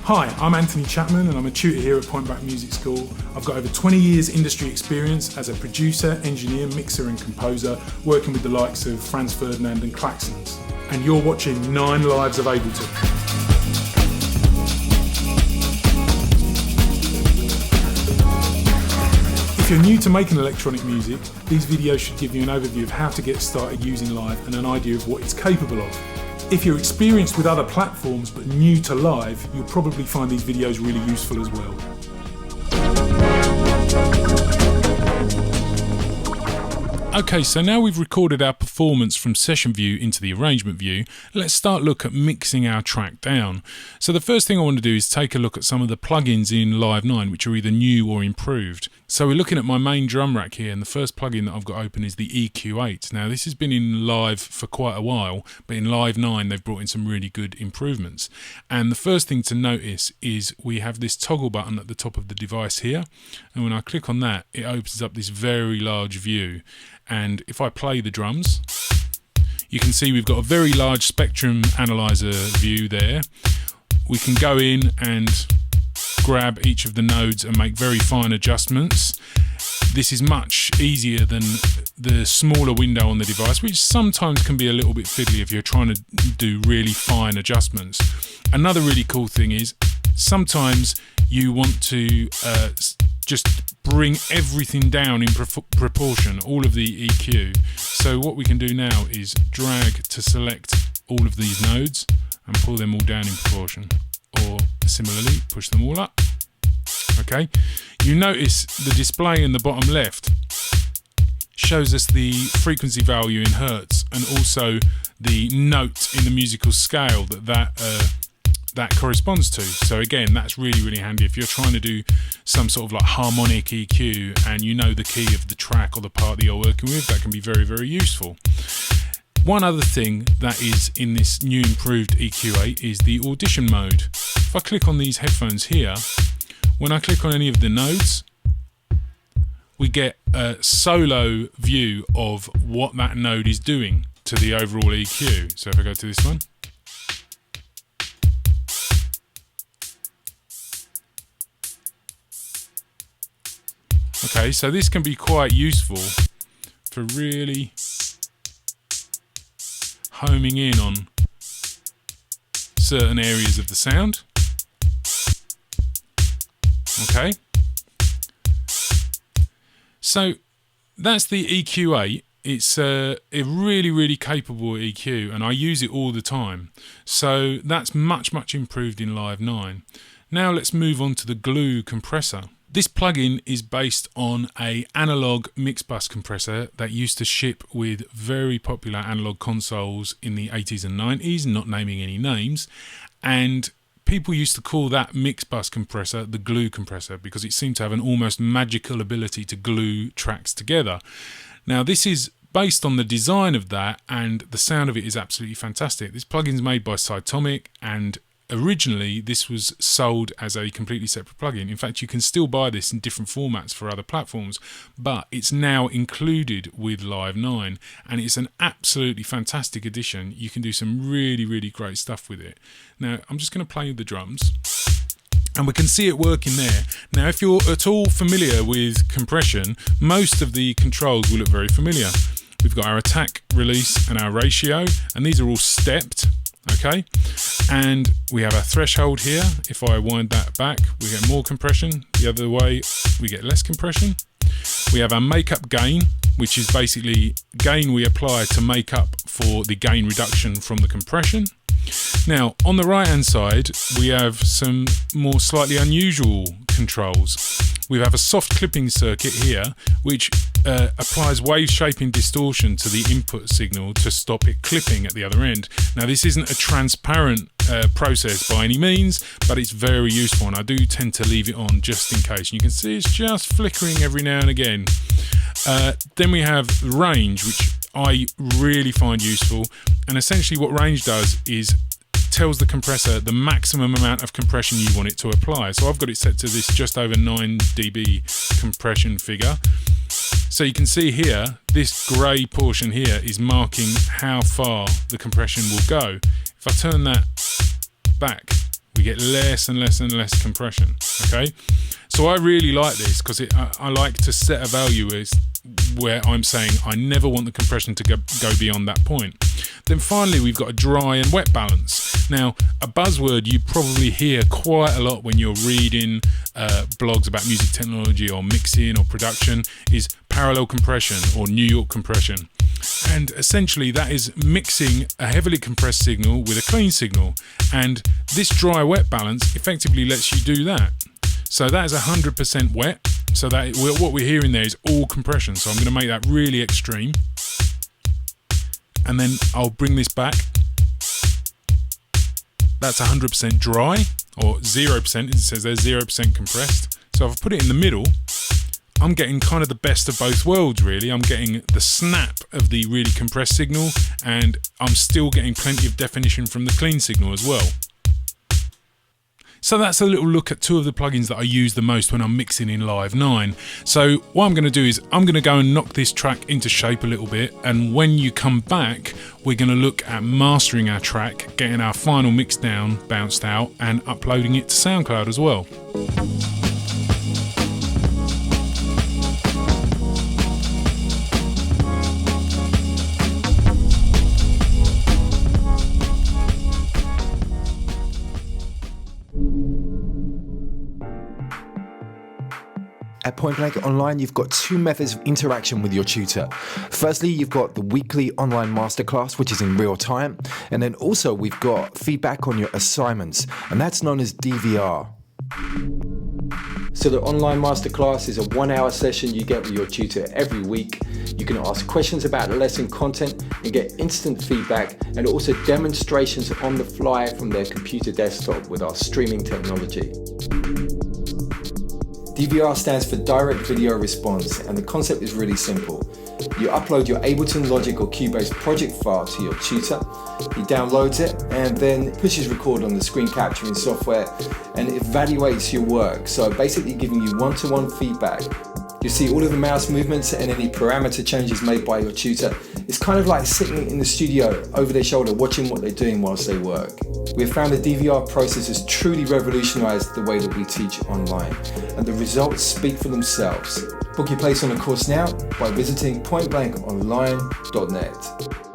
Hi, I'm Anthony Chapman and I'm a tutor here at Point Back Music School. I've got over 20 years industry experience as a producer, engineer, mixer and composer, working with the likes of Franz Ferdinand and Klaxons. And you're watching 9 Lives of Ableton. If you're new to making electronic music, these videos should give you an overview of how to get started using Live and an idea of what it's capable of. If you're experienced with other platforms but new to Live, you'll probably find these videos really useful as well. Okay, so now we've recorded our performance from session view into the arrangement view, let's start look at mixing our track down. So the first thing I want to do is take a look at some of the plugins in Live 9 which are either new or improved. So we're looking at my main drum rack here, and the first plugin that I've got open is the EQ8. Now this has been in Live for quite a while, but in Live 9 they've brought in some really good improvements. And the first thing to notice is we have this toggle button at the top of the device here, and when I click on that it opens up this very large view. And if I play the drums, you can see we've got a very large spectrum analyzer view there. We can go in and grab each of the nodes and make very fine adjustments. This is much easier than the smaller window on the device, which sometimes can be a little bit fiddly if you're trying to do really fine adjustments. Another really cool thing is sometimes you want to just bring everything down in proportion, all of the EQ. So what we can do now is drag to select all of these nodes and pull them all down in proportion, or similarly push them all up. Okay, you notice the display in the bottom left shows us the frequency value in hertz and also the note in the musical scale that corresponds to. So again, that's really handy if you're trying to do some sort of like harmonic EQ and you know the key of the track or the part that you're working with. That can be very useful. One other thing that is in this new improved EQ8 is the audition mode. If I click on these headphones here, when I click on any of the nodes, we get a solo view of what that node is doing to the overall EQ. So if I go to this one, okay, so this can be quite useful for really homing in on certain areas of the sound. Okay, so that's the EQ8. It's a really capable EQ and I use it all the time. So that's much improved in Live 9. Now let's move on to the Glue compressor. This plugin is based on an analog mix bus compressor that used to ship with very popular analog consoles in the 80s and 90s, not naming any names, and people used to call that mix bus compressor the glue compressor because it seemed to have an almost magical ability to glue tracks together. Now this is based on the design of that, and the sound of it is absolutely fantastic. This plugin is made by Cytomic, and originally this was sold as a completely separate plugin. In fact, you can still buy this in different formats for other platforms, but it's now included with Live 9 and it's an absolutely fantastic addition. You can do some really great stuff with it. Now I'm just going to play the drums and we can see it working there. Now if you're at all familiar with compression, most of the controls will look very familiar. We've got our attack, release and our ratio, and these are all stepped. Okay, and we have our threshold here. If I wind that back, we get more compression. The other way, we get less compression. We have our makeup gain, which is basically gain we apply to make up for the gain reduction from the compression. Now, on the right hand side, we have some more slightly unusual controls. We have a soft clipping circuit here, which applies wave shaping distortion to the input signal to stop it clipping at the other end. Now this isn't a transparent process by any means, but it's very useful and I do tend to leave it on just in case. And you can see it's just flickering every now and again. Then we have range, which I really find useful, and essentially what range does is tells the compressor the maximum amount of compression you want it to apply. So I've got it set to this just over 9 dB compression figure. So you can see here, this grey portion here is marking how far the compression will go. If I turn that back, We get less and less and less compression, okay? So I really like this because I like to set a value as where I'm saying I never want the compression to go beyond that point. Then finally, we've got a dry and wet balance. Now, a buzzword you probably hear quite a lot when you're reading blogs about music technology or mixing or production is parallel compression or New York compression. And essentially that is mixing a heavily compressed signal with a clean signal. And this dry-wet balance effectively lets you do that. So that is 100% wet. So that what we're hearing there is all compression. So I'm going to make that really extreme. And then I'll bring this back. That's 100% dry, or 0%. It says there's 0% compressed. So if I put it in the middle, I'm getting kind of the best of both worlds, really. I'm getting the snap of the really compressed signal, and I'm still getting plenty of definition from the clean signal as well. So that's a little look at two of the plugins that I use the most when I'm mixing in Live 9. So what I'm going to do is I'm going to go and knock this track into shape a little bit, and when you come back, we're going to look at mastering our track, getting our final mix down, bounced out, and uploading it to SoundCloud as well. At Point Blank Online, you've got two methods of interaction with your tutor. Firstly, you've got the weekly online masterclass, which is in real time. And then also we've got feedback on your assignments, and that's known as DVR. So the online masterclass is a 1-hour session you get with your tutor every week. You can ask questions about the lesson content and get instant feedback, and also demonstrations on the fly from their computer desktop with our streaming technology. DVR stands for Direct Video Response, and the concept is really simple. You upload your Ableton, Logic or Cubase project file to your tutor, he downloads it and then pushes record on the screen capturing software and evaluates your work, so basically giving you one-to-one feedback. You see all of the mouse movements and any parameter changes made by your tutor. It's kind of like sitting in the studio over their shoulder watching what they're doing whilst they work. We have found the DVR process has truly revolutionized the way that we teach online, and the results speak for themselves. Book your place on a course now by visiting pointblankonline.net.